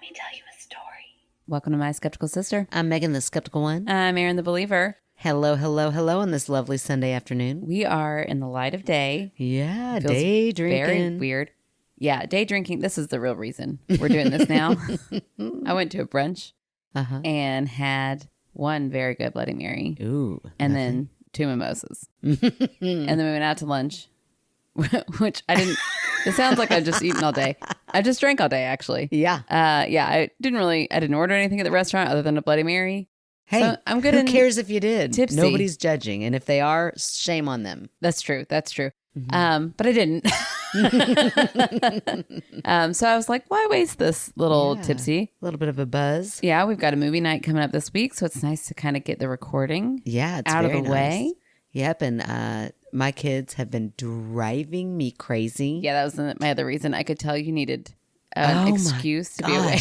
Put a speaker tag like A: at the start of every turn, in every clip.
A: Let me tell you a story.
B: Welcome to My Skeptical Sister.
C: I'm Megan, the skeptical one.
B: I'm Erin, the believer.
C: Hello, hello, hello on this lovely Sunday afternoon.
B: We are in the light of day.
C: Yeah,
B: Feels
C: day drinking.
B: Very weird. Yeah, day drinking. This is the real reason we're doing this now. I went to a brunch and had one very good Bloody Mary.
C: Ooh.
B: And then 2 mimosas. And then we went out to lunch, which I didn't. It sounds like I've just eaten all day. I just drank all day, actually.
C: Yeah.
B: I didn't order anything at the restaurant other than a Bloody Mary.
C: Hey,
B: so I'm good.
C: Who cares if you did?
B: Tipsy.
C: Nobody's judging. And if they are, shame on them.
B: That's true. Mm-hmm. But I didn't. So I was like, why waste this little tipsy?
C: A little bit of a buzz.
B: Yeah, we've got a movie night coming up this week, so it's nice to kind of get the recording
C: it's
B: out of the
C: very
B: way.
C: nice. Yep, and my kids have been driving me crazy.
B: Yeah, that was my other reason. I could tell you needed an excuse to be away.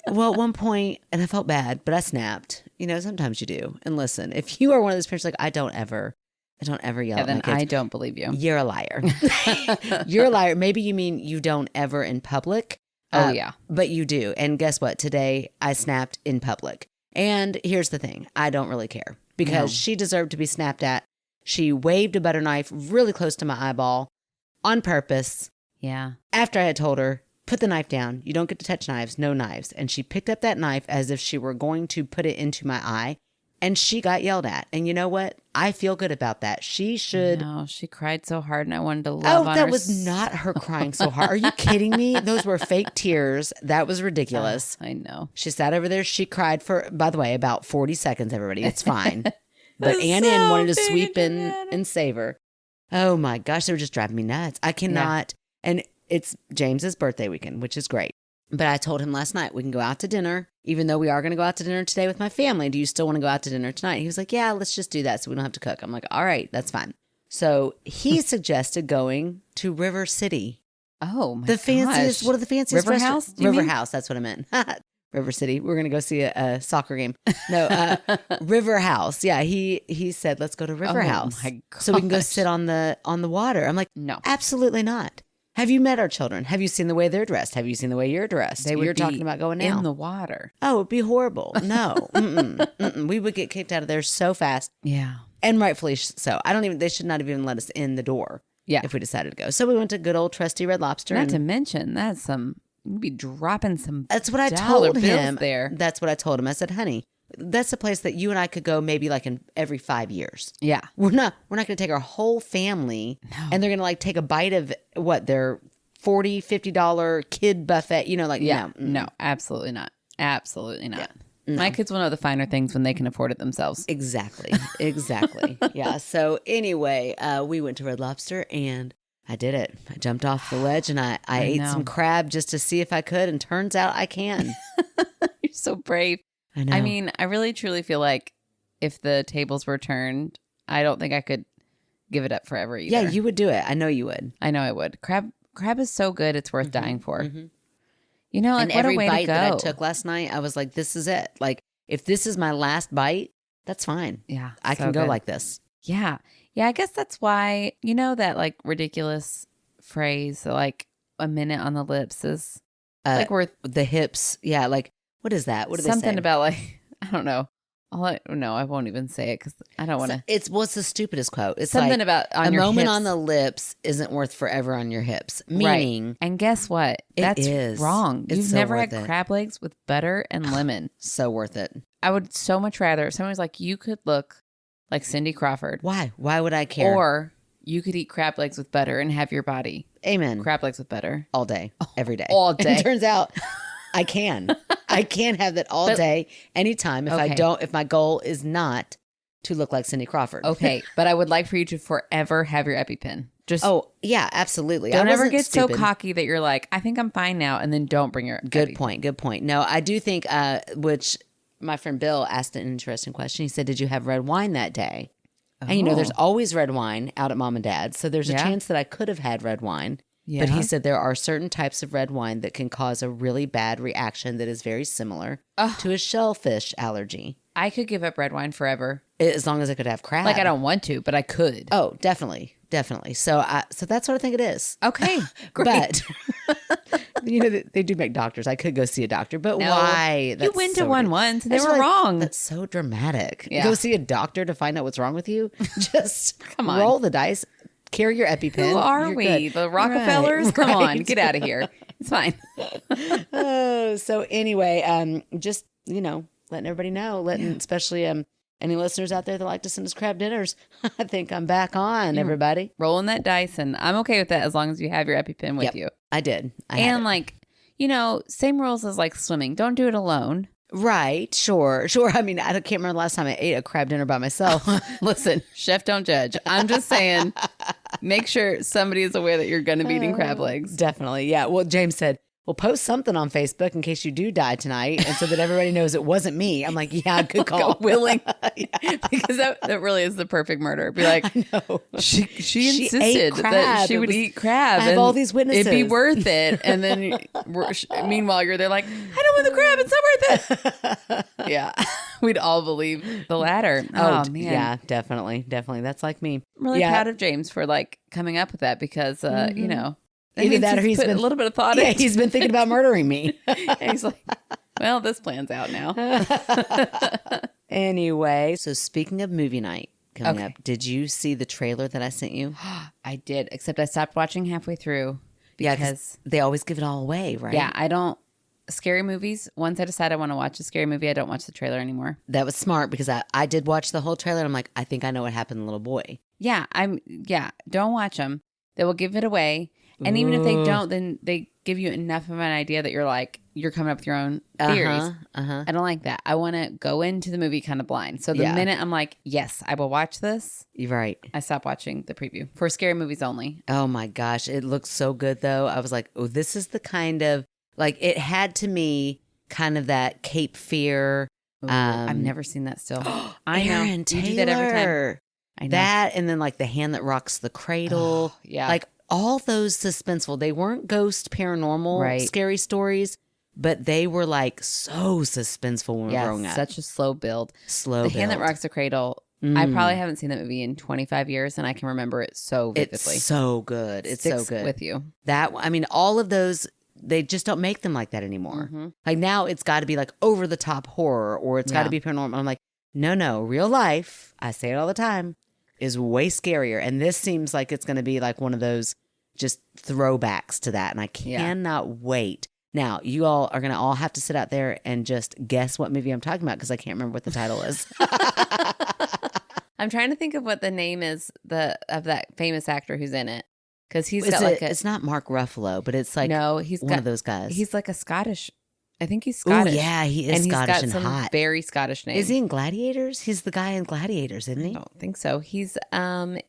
C: Well, at one point, and I felt bad, but I snapped. You know, sometimes you do. And listen, if you are one of those parents like, I don't ever yell at
B: then
C: my kids.
B: I don't believe you.
C: You're a liar. You're a liar. Maybe you mean you don't ever in public.
B: Oh, yeah.
C: But you do. And guess what? Today, I snapped in public. And here's the thing. I don't really care because she deserved to be snapped at. She waved a butter knife really close to my eyeball on purpose.
B: Yeah.
C: After I had told her, put the knife down. You don't get to touch knives. No knives. And she picked up that knife as if she were going to put it into my eye. And she got yelled at. And you know what? I feel good about that. She should.
B: No, she cried so hard and I wanted to love on her.
C: Oh, that was not her crying so hard. Are you kidding me? Those were fake tears. That was ridiculous.
B: I know.
C: She sat over there. She cried for, by the way, about 40 seconds, everybody. It's fine. But
B: That's
C: Ann
B: so
C: wanted to
B: big
C: sweep in
B: dramatic.
C: and save her. Oh my gosh, they were just driving me nuts. I cannot. And it's James's birthday weekend, which is great. But I told him last night, we can go out to dinner, even though we are going to go out to dinner today with my family. Do you still want to go out to dinner tonight? He was like, yeah, let's just do that so we don't have to cook. I'm like, all right, that's fine. So he suggested going to River City.
B: Oh, my
C: The fanciest,
B: gosh.
C: what are the fanciest
B: River
C: restaurants?
B: House, do you
C: River
B: mean?
C: House, that's what I meant. River City. We're going to go see a soccer game. No, River House. Yeah, he said, let's go to River House.
B: My
C: So we can go
B: gosh.
C: sit on the water. I'm like,
B: No.
C: absolutely not. Have you met our children? Have you seen the way they're dressed? Have you seen the way you're dressed? You're talking about going now.
B: in the water.
C: Oh, it'd be horrible. No. We would get kicked out of there so fast.
B: Yeah.
C: And rightfully so. They should not have even let us in the door.
B: Yeah.
C: If we decided to go. So we went to good old trusty Red Lobster.
B: Not
C: and
B: to mention, you'd be dropping some
C: that's what I
B: dollar
C: told
B: bills
C: him.
B: there.
C: That's what I told him. I said, honey, that's a place that you and I could go maybe like in every 5 years.
B: Yeah.
C: We're not going to take our whole family and they're going to like take a bite of their $40, $50 kid buffet,
B: No, absolutely not. Absolutely not. My kids will know the finer things when they can afford it themselves.
C: Exactly. Yeah. So anyway, we went to Red Lobster and I did it. I jumped off the ledge and I ate
B: know.
C: some crab just to see if I could. And turns out I can.
B: You're so brave.
C: I know.
B: I mean, I really truly feel like if the tables were turned, I don't think I could give it up forever either.
C: Yeah, you would do it. I know you would.
B: I know I would. Crab is so good. It's worth dying for. You know, like
C: And
B: what
C: every
B: a way
C: bite
B: to go.
C: that I took last night, I was like, this is it. Like, if this is my last bite, that's fine.
B: Yeah.
C: I
B: so
C: can go
B: good.
C: like this.
B: Yeah. Yeah. I guess that's why, that like ridiculous phrase, like a minute on the lips is like worth
C: The hips. Yeah. Like, what is that? What do they say?
B: something about like, I don't know. No, I won't even say it because I don't want to.
C: What's the stupidest quote? It's
B: Something
C: like,
B: about on
C: a
B: your
C: moment
B: hips.
C: on the lips isn't worth forever on your hips.
B: Right.
C: Meaning,
B: And guess what?
C: It
B: That's
C: is.
B: wrong.
C: It's
B: You've
C: so
B: never
C: worth
B: had
C: it.
B: crab legs with butter and lemon.
C: so worth it.
B: I would so much rather if someone was like, you could look like Cindy Crawford,
C: Why? Why would I care?
B: or you could eat crab legs with butter and have your body
C: Amen.
B: crab legs with butter.
C: All day, every day.
B: All
C: And
B: day.
C: it turns out I can. I can have that all
B: But-
C: day, anytime.
B: Okay.
C: If my goal is not to look like Cindy Crawford.
B: Okay, but I would like for you to forever have your EpiPen. Just
C: Oh, yeah, absolutely.
B: don't
C: I
B: ever
C: wasn't
B: get so
C: stupid.
B: cocky that you're like, I think I'm fine now, and then don't bring your
C: Good
B: EpiPen.
C: point. No, I do think, which my friend Bill asked an interesting question. He said, did you have red wine that day? And there's always red wine out at mom and dad's. So there's a
B: Yeah.
C: chance that I could have had red wine.
B: Yeah.
C: But he said there are certain types of red wine that can cause a really bad reaction that is very similar to a shellfish allergy.
B: I could give up red wine forever.
C: As long as I could have crab.
B: Like I don't want to, but I could.
C: Oh, definitely. So that's what I think it is.
B: Okay, great.
C: But They do make doctors. I could go see a doctor, but
B: No.
C: why?
B: You went to one once and they were
C: like,
B: wrong.
C: That's so dramatic.
B: Yeah.
C: Go see a doctor to find out what's wrong with you. Just
B: Come on.
C: roll the dice. Carry your EpiPen.
B: Who are
C: You're
B: we?
C: good.
B: The Rockefellers?
C: Right,
B: Come on,
C: right.
B: get out of here. It's fine.
C: Oh, so anyway, just letting everybody know, especially any listeners out there that like to send us crab dinners. I think I'm back on, everybody.
B: Rolling that dice, and I'm okay with that as long as you have your EpiPen with
C: Yep,
B: you.
C: I did. I had
B: And
C: it.
B: like, same rules as like swimming. Don't do it alone.
C: Right, sure. I mean, I can't remember the last time I ate a crab dinner by myself.
B: Listen, chef, don't judge. I'm just saying, make sure somebody is aware that you're going to be eating crab legs.
C: Definitely, yeah. Well, James said, "Well, post something on Facebook in case you do die tonight, and so that everybody knows it wasn't me." I'm like, "Yeah, good call."
B: Willing, because that really is the perfect murder. Be like,
C: No,
B: she
C: She
B: insisted
C: ate
B: that
C: crab.
B: she
C: It
B: would
C: was-
B: eat crab.
C: I have
B: and
C: all these witnesses.
B: It'd be worth it. And then, meanwhile, you're there like, I don't want the crab. It's not worth it. Yeah, we'd all believe the latter. Oh, man,
C: yeah, definitely. That's like me.
B: I'm really
C: Yeah.
B: proud of James for like coming up with that because that
C: Either
B: means
C: that or he's
B: put
C: been-
B: a little bit of thought
C: Yeah,
B: into.
C: he's been thinking about murdering me.
B: And he's like, well, this plan's out now.
C: Anyway, so speaking of movie night coming
B: Okay.
C: up, did you see the trailer that I sent you?
B: I did, except I stopped watching halfway through
C: Yeah,
B: because
C: they always give it all away, right?
B: yeah, I don't scary movies. Once I decide I want to watch a scary movie, I don't watch the trailer anymore.
C: That was smart because I did watch the whole trailer and I'm like, I think I know what happened to the little boy.
B: Yeah, don't watch them. They will give it away. And even if they
C: Ooh.
B: don't, then they give you enough of an idea that you're coming up with your own theories.
C: Uh-huh.
B: I don't like that. I want to go into the movie kind of blind. So the
C: Yeah.
B: minute I'm like, yes, I will watch this,
C: You're right.
B: I stop watching the preview for scary movies only.
C: Oh my gosh, it looks so good though. I was like, oh, this is the kind of like it had to me kind of that Cape Fear.
B: I've never seen that still. I know.
C: Aaron
B: You
C: Taylor.
B: do that every time. I know.
C: That and then like the hand that rocks the cradle.
B: yeah.
C: Like all those suspenseful. They weren't ghost paranormal
B: Right.
C: scary stories, but they were like so suspenseful when we were growing up.
B: such a slow build.
C: Slow
B: The Hand That
C: build.
B: Rocks the Cradle. I
C: Mm.
B: probably haven't seen that movie in 25 years, and I can remember it so vividly.
C: It's so good. It's so
B: Sticks
C: good.
B: with you.
C: That I mean, all of those they just don't make them like that anymore.
B: Mhm.
C: Like now, it's got to be like over the top horror, or it's got to
B: Yeah.
C: be paranormal. I'm like, no, real life. I say it all the time is way scarier, and this seems like it's going to be like one of those just throwbacks to that, and I
B: Yeah.
C: cannot wait. Now, you all are going to all have to sit out there and just guess what movie I'm talking about because I can't remember what the title is.
B: I'm trying to think of what the name is of that famous actor who's in it, because he's got like a
C: It's not Mark Ruffalo, but it's like
B: no, he's
C: one
B: got
C: of those guys.
B: He's like a Scottish. I think he's
C: Oh
B: Scottish.
C: yeah, he is
B: and he's
C: Scottish
B: got
C: and
B: some
C: hot.
B: very Scottish name.
C: Is he in Gladiators? He's the guy in Gladiators, isn't
B: I
C: he?
B: don't think so. He's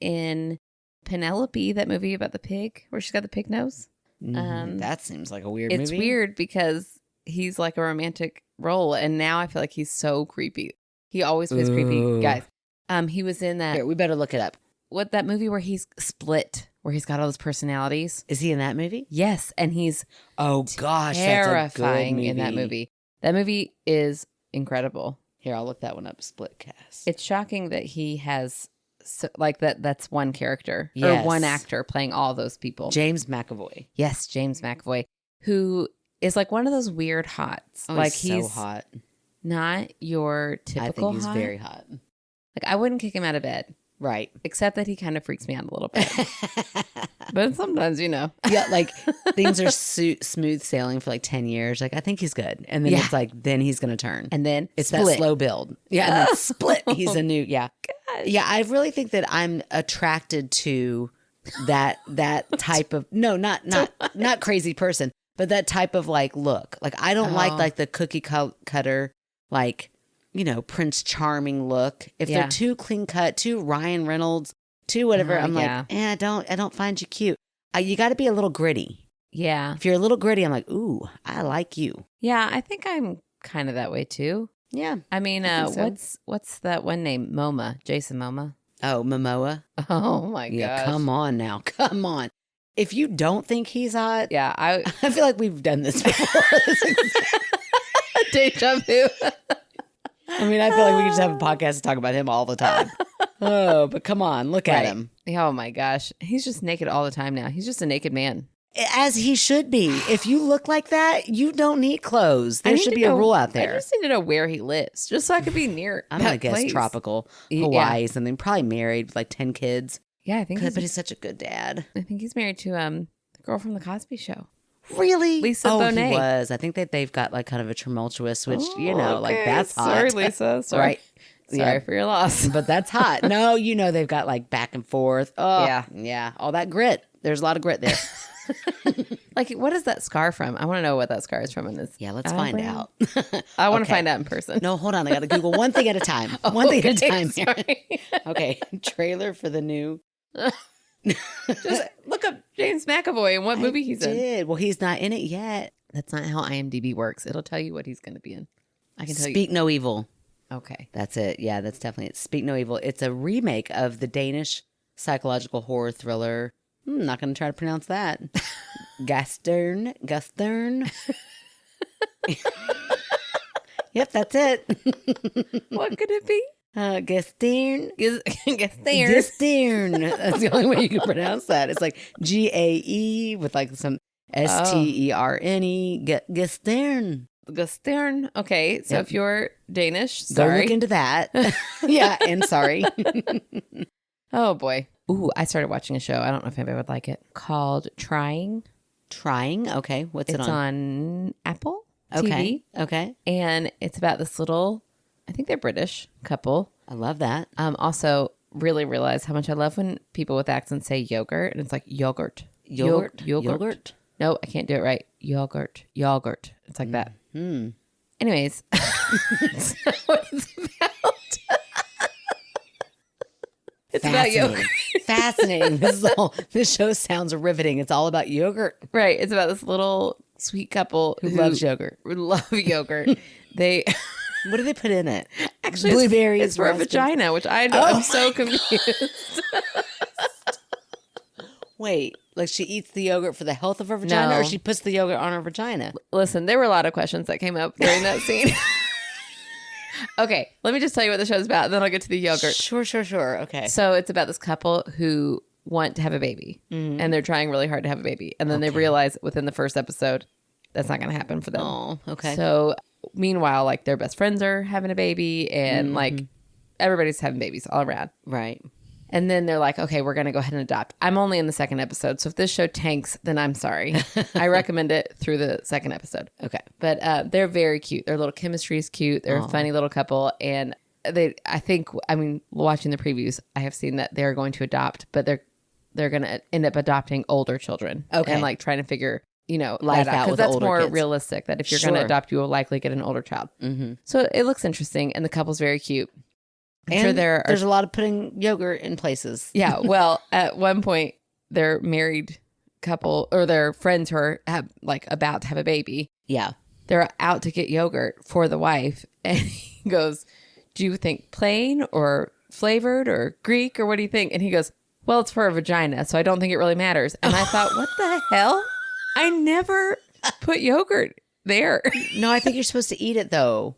B: in Penelope, that movie about the pig where she's got the pig nose.
C: That seems like a weird
B: It's
C: movie.
B: weird because he's like a romantic role, and now I feel like he's so creepy. He always plays creepy
C: Ooh.
B: guys. He was in that
C: Here, we better look it up.
B: that movie where he's split, where he's got all those personalities.
C: Is he in that movie?
B: Yes, and he's
C: Oh gosh,
B: terrifying in that movie. That movie is incredible.
C: Here, I'll look that one up. Split cast.
B: It's shocking that he has that's one character
C: Yes.
B: or one actor playing all those people.
C: James McAvoy.
B: Yes, James McAvoy, who is like one of those weird hots.
C: Oh,
B: like
C: he's so hot.
B: not your typical
C: I think he's
B: hot.
C: very hot.
B: Like I wouldn't kick him out of bed,
C: Right.
B: except that he kind of freaks me out a little bit. But sometimes,
C: Yeah, like things are smooth sailing for like 10 years. Like I think he's good, and then
B: Yeah.
C: it's like then he's gonna turn.
B: and then
C: It's
B: split.
C: that slow build. Yeah, and then split. He's a new. Yeah, yeah. I really think that I'm attracted to that type of not crazy person, but that type of like look. Like I don't
B: Oh.
C: like the cookie cutter like Prince Charming look. If
B: Yeah.
C: they're too clean cut, too Ryan Reynolds, too whatever,
B: Oh,
C: I'm
B: yeah.
C: like, I don't find you cute. You got to be a little gritty.
B: Yeah,
C: If you're a little gritty, I'm like, ooh, I like you.
B: yeah. I think I'm kind of that way too.
C: Yeah.
B: I mean,
C: I think so.
B: what's that one name? Jason Momoa.
C: Oh, Momoa.
B: Oh my
C: Yeah,
B: gosh.
C: come on now. Come on. If you don't think he's hot,
B: Yeah, I
C: I feel like we've done this before.
B: deja vu.
C: I mean, I feel like we could just have a podcast to talk about him all the time. Oh, but come on, look at
B: Right.
C: him.
B: Oh my gosh, he's just naked all the time now. He's just a naked man.
C: As he should be. If you look like that, you don't need clothes. There should be a rule out there.
B: I just need to know where he lives, just so I could be near.
C: I'm going to guess
B: place.
C: tropical Hawaii, something. Probably married with like 10 kids.
B: Yeah, I think.
C: But he's such a good dad.
B: I think he's married to the girl from the Cosby Show.
C: Really?
B: Lisa Bonet.
C: He was. I think that they've got like kind of a tumultuous, which, like that's hot.
B: Sorry, Lisa. Sorry.
C: Right.
B: Sorry for your loss.
C: But that's hot. No, they've got like back and forth. Oh, yeah. Yeah. All that grit. There's a lot of grit there.
B: Like, what is that scar from? I want to know what that scar is from in this.
C: Yeah, let's find out.
B: I want to find out in person.
C: No, hold on. I got to Google one thing at a time. One thing at a time here.
B: Sorry.
C: Okay. Trailer for the new.
B: Just look up James McAvoy and what movie he's in.
C: Well, he's not in it yet.
B: That's not how IMDb works. It'll tell you what he's going to be in. I can tell you.
C: Speak No Evil.
B: Okay.
C: That's it. Yeah, that's definitely it. Speak No Evil. It's a remake of the Danish psychological horror thriller. I'm not going to try to pronounce that. Gastern. Yep, that's it.
B: What could it be?
C: Gastern.
B: Gastern.
C: That's the only way you can pronounce that. It's like GAE with like some STERNE. Gastern.
B: Gastern. Okay, so if you're Danish,
C: Go
B: sorry.
C: look into that. Yeah, and sorry.
B: Oh boy. Ooh, I started watching a show. I don't know if anybody would like it. Called Trying.
C: Trying. Okay, what's it on?
B: It's on Apple
C: Okay.
B: TV.
C: Okay.
B: And it's about this little, I think they're British couple.
C: I love that.
B: Also, really realize how much I love when people with accents say yogurt, and it's like yogurt.
C: Yogurt.
B: No, I can't do it right. Yogurt. It's like that. Anyways, that's not what it's about. It's about yogurt.
C: Fascinating. This show sounds riveting. It's all about yogurt.
B: Right. It's about this little sweet couple
C: who loves yogurt.
B: Love yogurt. They
C: what do they put in it?
B: Actually,
C: blueberries.
B: It's for a vagina, which I'm so confused.
C: Wait, like she eats the yogurt for the health of her vagina,
B: No.
C: or she puts the yogurt on her vagina?
B: Listen, there were a lot of questions that came up during that scene. Okay, let me just tell you what the show's about, and then I'll get to the yogurt.
C: Sure. Okay.
B: So it's about this couple who want to have a baby, and they're trying really hard to have a baby, and then they realize within the first episode that's not going to happen for them.
C: Oh, okay.
B: So meanwhile, like their best friends are having a baby, and like everybody's having babies all around.
C: Right.
B: And then they're like, okay, we're going to go ahead and adopt. I'm only in the second episode. So if this show tanks, then I'm sorry. I recommend it through the second episode.
C: Okay.
B: But they're very cute. Their little chemistry is cute. They're a funny little couple. And watching the previews, I have seen that they're going to adopt, but they're going to end up adopting older children.
C: Okay.
B: And like trying to figure,
C: life out
B: because
C: with
B: that's
C: older
B: more
C: kids.
B: realistic that if you're going to adopt, you will likely get an older child.
C: Mm-hmm.
B: So it looks interesting. And the couple's very cute. I'm sure
C: And there's a lot of putting yogurt in places.
B: Yeah. Well, at one point, their married couple or their friends who are about to have a baby,
C: Yeah.
B: they're out to get yogurt for the wife. And he goes, do you think plain or flavored or Greek or what do you think? And he goes, well, it's for a vagina, so I don't think it really matters. And I thought, what the hell? I never put yogurt there.
C: No, I think you're supposed to eat it though.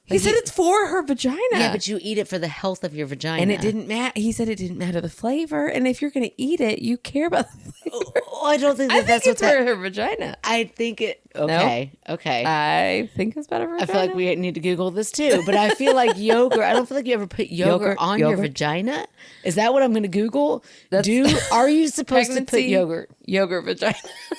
B: He said it's for her vagina.
C: Yeah, but you eat it for the health of your vagina.
B: And it didn't matter. He said it didn't matter the flavor. And if you're going to eat it, you care about the flavor.
C: Oh, I don't think
B: I
C: that's
B: think it's
C: what
B: for her vagina.
C: I think it. Okay. Okay.
B: I think it's about her vagina.
C: I feel like we need to Google this too, but I feel like yogurt. I don't feel like you ever put yogurt on your vagina. Is that what I'm going to Google? Are you supposed to put yogurt?
B: Yogurt vagina.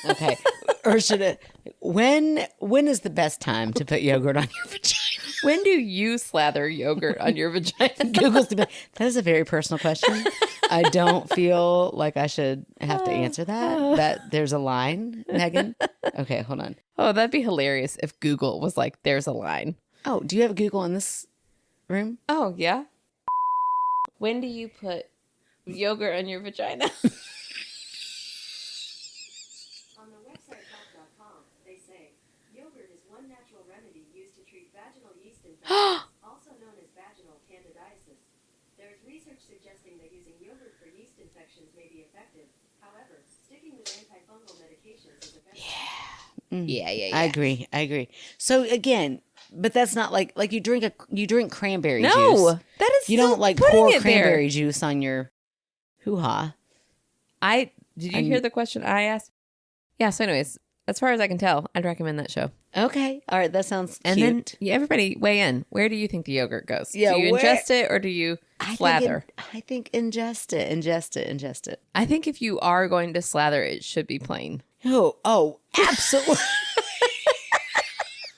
C: Okay. Or should it? When is the best time to put yogurt on your vagina?
B: When do you slather yogurt on your vagina?
C: Google's that is a very personal question. I don't feel like I should have to answer that. That there's a line, Megan. Okay, hold on.
B: Oh, that'd be hilarious if Google was like, "There's a line."
C: Oh, do you have Google in this room?
B: Oh yeah. When do you put yogurt on your vagina?
A: On the website health.com, they say yogurt is one natural remedy used to treat vaginal yeast infections, also known as vaginal candidiasis. There is research suggesting that using yogurt for yeast infections may be effective. However, sticking with antifungal medications is effective.
B: Yeah.
C: I agree. So again, but that's not like you drink cranberry juice.
B: No, that is
C: You don't like
B: putting
C: pour
B: it
C: cranberry
B: there.
C: juice on your hoo-ha.
B: Did you hear the question I asked? Yeah. So, anyways, as far as I can tell, I'd recommend that show.
C: Okay. All right. That sounds
B: And
C: cute.
B: then yeah, everybody weigh in. Where do you think the yogurt goes?
C: Yeah,
B: Do you
C: where-
B: ingest it or do you slather?
C: I think ingest it.
B: I think if you are going to slather, it should be plain.
C: Oh, absolutely.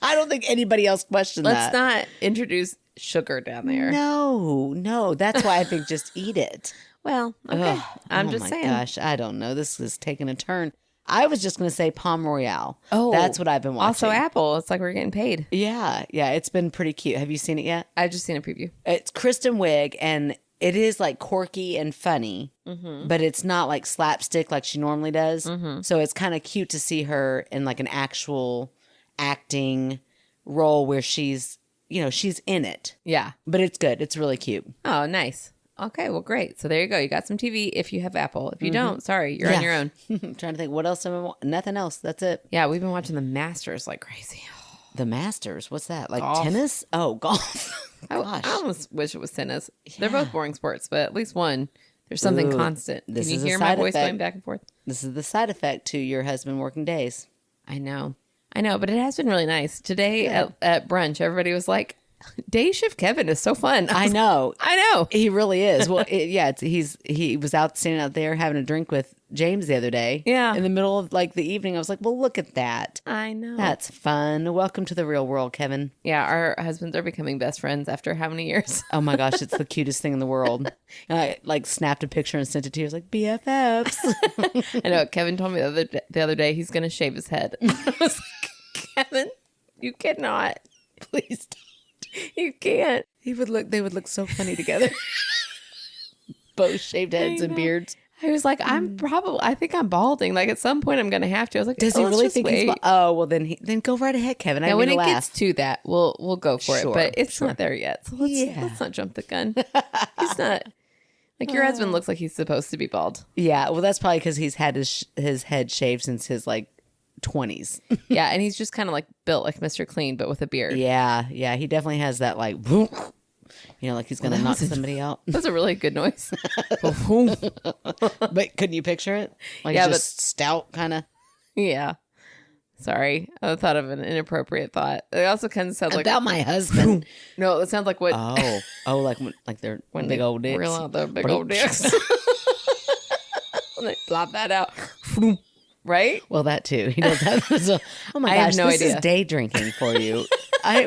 C: I don't think anybody else questioned
B: Let's
C: that.
B: not introduce sugar down there.
C: No. That's why I think just eat it.
B: Well, okay.
C: Ugh.
B: I'm
C: Oh
B: just
C: my
B: saying.
C: Gosh, I don't know. This is taking a turn. I was just going to say Palm Royale.
B: Oh,
C: That's what I've been watching.
B: Also, Apple. It's like we're getting paid.
C: Yeah. It's been pretty cute. Have you seen it yet?
B: I've just seen a preview.
C: It's Kristen Wiig, and it is like quirky and funny,
B: Mm-hmm.
C: but it's not like slapstick like she normally does. So it's kind of cute to see her in like an actual acting role where she's in it.
B: Yeah.
C: But it's good. It's really cute.
B: Oh, nice. Okay, well, great. So there you go. You got some TV if you have Apple. If you don't, sorry, you're on
C: Yeah.
B: your own.
C: I'm trying to think what else nothing else. That's it.
B: Yeah, we've been watching the Masters like crazy.
C: The Masters. What's that? Like
B: Golf.
C: tennis? Oh, golf. Gosh.
B: I almost wish it was tennis. They're
C: Yeah.
B: both boring sports, but at least one, there's something
C: Ooh,
B: constant.
C: this
B: Can you
C: is a
B: hear my
C: side
B: voice
C: effect.
B: going back and forth?
C: This is the side effect to your husband working days.
B: I know, but it has been really nice. Today at brunch, everybody was like, "Day shift Kevin is so fun."
C: I know.
B: I know.
C: He really is. Well, he was out standing out there having a drink with James the other day.
B: Yeah.
C: In the middle of like the evening, I was like, "Well, look at that.
B: I know.
C: That's fun. Welcome to the real world, Kevin."
B: Yeah, our husbands are becoming best friends after how many years?
C: Oh my gosh, it's the cutest thing in the world. And I like snapped a picture and sent it to you. I was like, BFFs.
B: I know. Kevin told me the other day he's going to shave his head. I was like, Kevin, you cannot.
C: Please don't.
B: You can't.
C: They would look so funny together. Both shaved heads and
B: know.
C: beards.
B: I was like, I think I'm balding. Like at some point I'm going to have to. I was like,
C: Does he
B: let's
C: really
B: just
C: think
B: wait.
C: he's oh well then go right ahead, Kevin. I
B: Now,
C: didn't
B: when
C: mean
B: it
C: to
B: gets
C: laugh.
B: to that, we'll go for
C: Sure,
B: it. But it's
C: sure.
B: not there yet. So let's not jump the gun. He's not. Like your husband looks like he's supposed to be bald.
C: Yeah, well that's probably because he's had his head shaved since his like 20s.
B: Yeah, and he's just kind of like built like Mr. Clean, but with a beard.
C: Yeah, he definitely has that like, like he's gonna knock somebody out.
B: That's a really good noise.
C: But couldn't you picture it? Like
B: Yeah,
C: just stout kind of.
B: Yeah. Sorry. I thought of an inappropriate thought. It also kind of sounds like
C: About my husband.
B: no, it sounds like what
C: like they're
B: when
C: big
B: they
C: old dicks.
B: reel out the big old dicks. When they plop that out. Right?
C: Well, that too. He does that. So, oh my
B: I have
C: gosh,
B: no
C: this
B: idea.
C: is day drinking for you.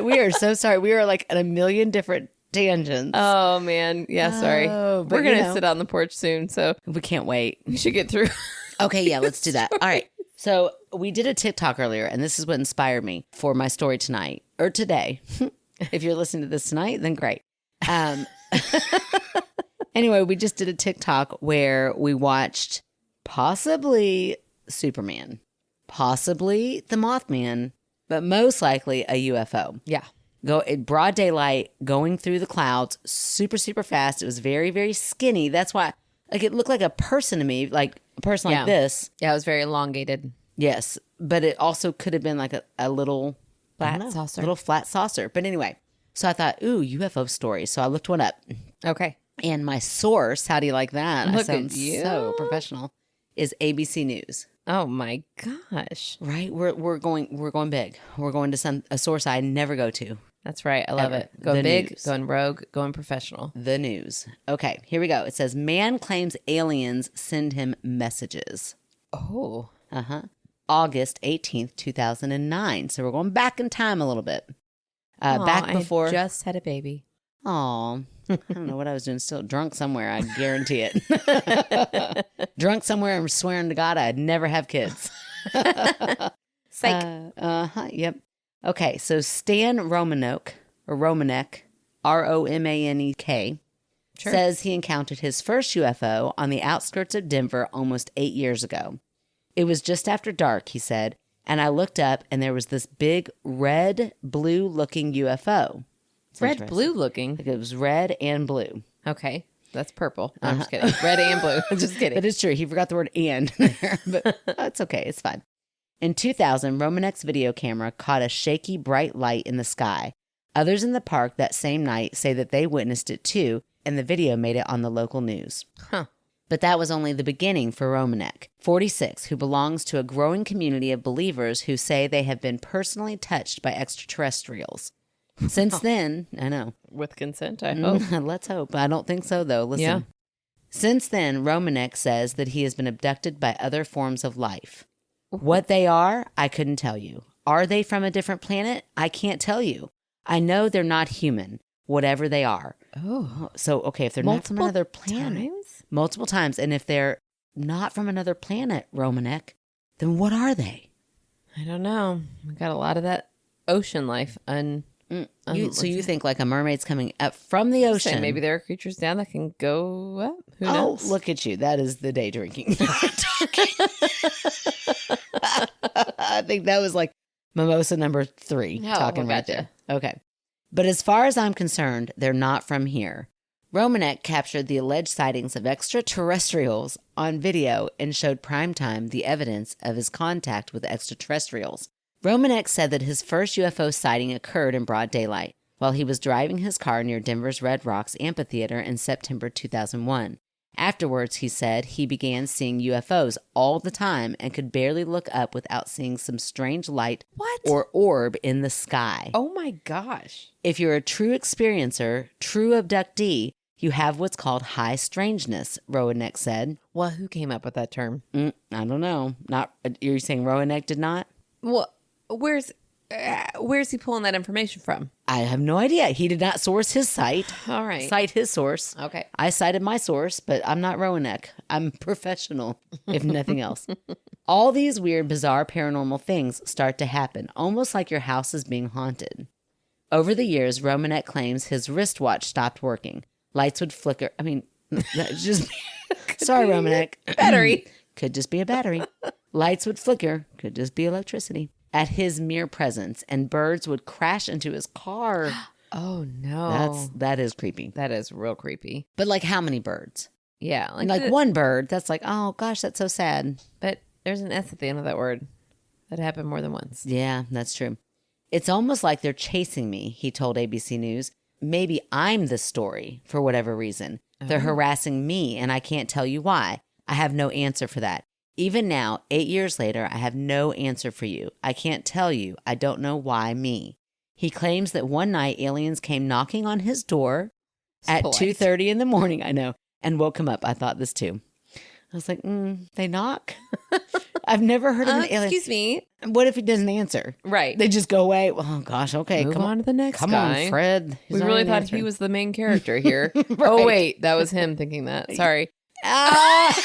C: We are so sorry. We are like at a million different tangents.
B: Oh man. Yeah, sorry.
C: Oh, but
B: We're gonna
C: you know.
B: sit on the porch soon, so
C: We can't wait.
B: we should get through.
C: Okay, yeah, let's do that. All right. So we did a TikTok earlier, and this is what inspired me for my story tonight or today. If you're listening to this tonight, then great. Anyway, we just did a TikTok where we watched possibly Superman, possibly the Mothman, but most likely a UFO.
B: Yeah.
C: Go in broad daylight, going through the clouds, super, super fast. It was very, very skinny. That's why, like, it looked like a person to me, like a person
B: Yeah.
C: like this.
B: Yeah, it was very elongated.
C: Yes, but it also could have been like a little I
B: Flat
C: don't know,
B: saucer.
C: little flat saucer. But anyway, so I thought, ooh, UFO story. So I looked one up,
B: Okay.
C: and my source, how do you like that? I
B: Look at
C: sound
B: you.
C: so professional. Is ABC News.
B: Oh my gosh.
C: Right, we're going big. We're going to a source I never go to.
B: That's right. I love
C: Ever.
B: it. Going
C: The
B: big,
C: news.
B: going rogue, going professional.
C: The news. Okay, here we go. It says man claims aliens send him messages.
B: Oh.
C: August 18th, 2009. So we're going back in time a little bit.
B: Aw,
C: Back
B: I
C: before.
B: just had a baby.
C: Aw. I don't know what I was doing. Still drunk somewhere. I guarantee it. Drunk somewhere and swearing to God I'd never have kids.
B: Psych.
C: Yep. Okay. So Stan Romanek, Romanek,
B: Sure.
C: says he encountered his first UFO on the outskirts of Denver almost 8 years ago. It was just after dark, he said, and I looked up and there was this big red-blue looking UFO. It's
B: Red,
C: interesting.
B: blue looking.
C: Like it was red and blue.
B: Okay. That's purple. No, I'm just kidding. Red and blue. Just kidding.
C: That is true. He forgot the word "and" there, but it's okay. It's fine. In 2000, Romanek's video camera caught a shaky, bright light in the sky. Others in the park that same night say that they witnessed it too, and the video made it on the local news.
B: Huh.
C: But that was only the beginning for Romanek, 46, who belongs to a growing community of believers who say they have been personally touched by extraterrestrials. Since then, I know.
B: With consent, I hope.
C: Let's hope. I don't think so, though. Listen.
B: Yeah.
C: Since then, Romanek says that he has been abducted by other forms of life. What they are, I couldn't tell you. Are they from a different planet? I can't tell you. I know they're not human, whatever they are.
B: Oh.
C: So, okay, if they're not from another planet.
B: Times?
C: Multiple times. And if they're not from another planet, Romanek, then what are they?
B: I don't know. We got a lot of that ocean life.
C: So you think like a mermaid's coming up from the ocean?
B: Maybe there are creatures down that can go up. Who
C: Oh,
B: knows?
C: look at you. That is the day drinking. I think that was like mimosa number 3
B: Oh,
C: talking
B: well,
C: right
B: gotcha.
C: there. Okay. But as far as I'm concerned, they're not from here. Romanek captured the alleged sightings of extraterrestrials on video and showed Primetime the evidence of his contact with extraterrestrials. Romanek said that his first UFO sighting occurred in broad daylight while he was driving his car near Denver's Red Rocks Amphitheater in September 2001. Afterwards, he said he began seeing UFOs all the time and could barely look up without seeing some strange light
B: What?
C: or orb in the sky.
B: Oh my gosh.
C: If you're a true experiencer, true abductee, you have what's called high strangeness, Romanek said.
B: Well, who came up with that term?
C: I don't know. Not you're saying Romanek did not?
B: Well, where's he pulling that information from?
C: I have no idea. He did not source his site.
B: All right.
C: Cite his source.
B: Okay.
C: I cited my source, but I'm not Romanek. I'm professional, if nothing else. All these weird, bizarre paranormal things start to happen, almost like your house is being haunted. Over the years, Romanek claims his wristwatch stopped working. Lights would flicker. I mean, that's just... Sorry, Romanek.
B: Battery.
C: Could just be a battery. Lights would flicker. Could just be electricity. At his mere presence, and birds would crash into his car.
B: Oh no.
C: That is creepy.
B: That is real creepy.
C: But like how many birds?
B: Yeah.
C: Like one bird, that's like, oh gosh, that's so sad.
B: But there's an S at the end of that word. That happened more than once.
C: Yeah, that's true. It's almost like they're chasing me, he told ABC News. Maybe I'm the story for whatever reason. They're harassing me and I can't tell you why. I have no answer for that. Even now, 8 years later, I have no answer for you. I can't tell you. I don't know why me. He claims that one night aliens came knocking on his door at 2:30 in the morning, I know, and woke him up. I thought this too. I was like, they knock? I've never heard of an alien.
B: Excuse me.
C: What if he doesn't answer?
B: Right.
C: They just go away. Oh, gosh, okay.
B: Move on to the next
C: Come
B: guy.
C: on, Fred. He's
B: We
C: not
B: really
C: even
B: thought
C: answering.
B: he was the main character here.
C: Right.
B: Oh, wait. That was him thinking that. Sorry.
C: Ah!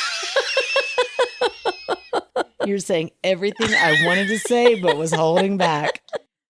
C: You're saying everything I wanted to say, but was holding back.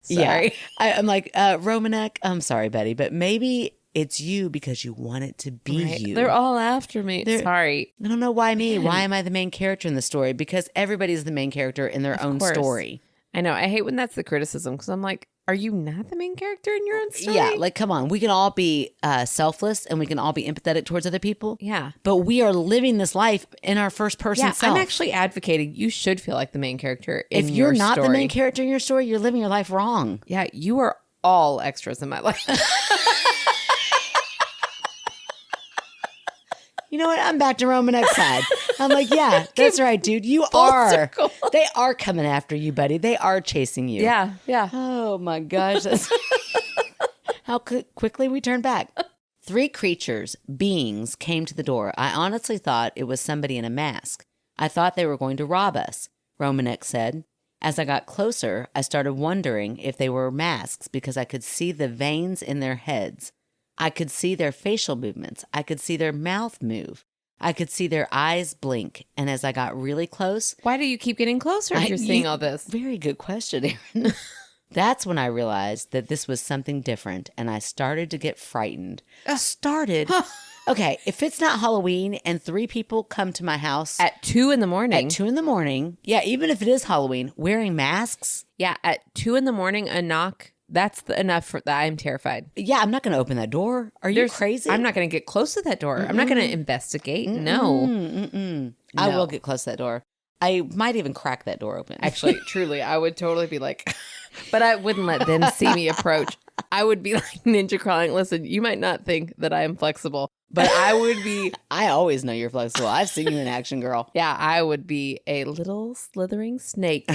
B: Sorry.
C: Yeah. I'm like, Romanek, I'm sorry, Betty, but maybe it's you because you want it to be
B: Right.
C: you.
B: They're all after me. Sorry.
C: I don't know why me. Why am I the main character in the story? Because everybody's the main character in their own
B: course.
C: story.
B: I know. I hate when that's the criticism because I'm like, are you not the main character in your own story?
C: Yeah, like, come on. We can all be selfless and we can all be empathetic towards other people.
B: Yeah.
C: But we are living this life in our first person
B: Yeah,
C: self.
B: I'm actually advocating you should feel like the main character in
C: If you're
B: your
C: not the
B: story.
C: main character in your story, you're living your life wrong.
B: Yeah, you are all extras in my life.
C: You know what? I'm back to Romanek's side. I'm like, yeah, that's right, dude. You are.
B: circle.
C: They are coming after you, buddy. They are chasing you.
B: Yeah.
C: Oh my gosh. That's how quickly we turn back. 3 creatures, beings, came to the door. I honestly thought it was somebody in a mask. I thought they were going to rob us, Romanek said. As I got closer, I started wondering if they were masks because I could see the veins in their heads. I could see their facial movements. I could see their mouth move. I could see their eyes blink. And as I got really close,
B: Why do you keep getting closer if you're seeing all this?
C: very good question, Erin. That's when I realized that this was something different and I started to get frightened. Okay, if it's not Halloween and 3 people come to my house
B: At 2 in the morning.
C: at 2 in the morning, yeah, even if it is Halloween, wearing masks,
B: Yeah, at 2 in the morning, a knock. That's enough for that. I'm terrified.
C: yeah, I'm not going to open that door. Are you crazy?
B: I'm not going to get close to that door. I'm not going to investigate. No.
C: I
B: No.
C: will get close to that door. I might even crack that door open.
B: Actually, truly, I would totally be like, but I wouldn't let them see me approach. I would be like ninja crawling. Listen, you might not think that I am flexible, But I would be,
C: I always know you're flexible. I've seen you in action, girl.
B: yeah, I would be a little slithering snake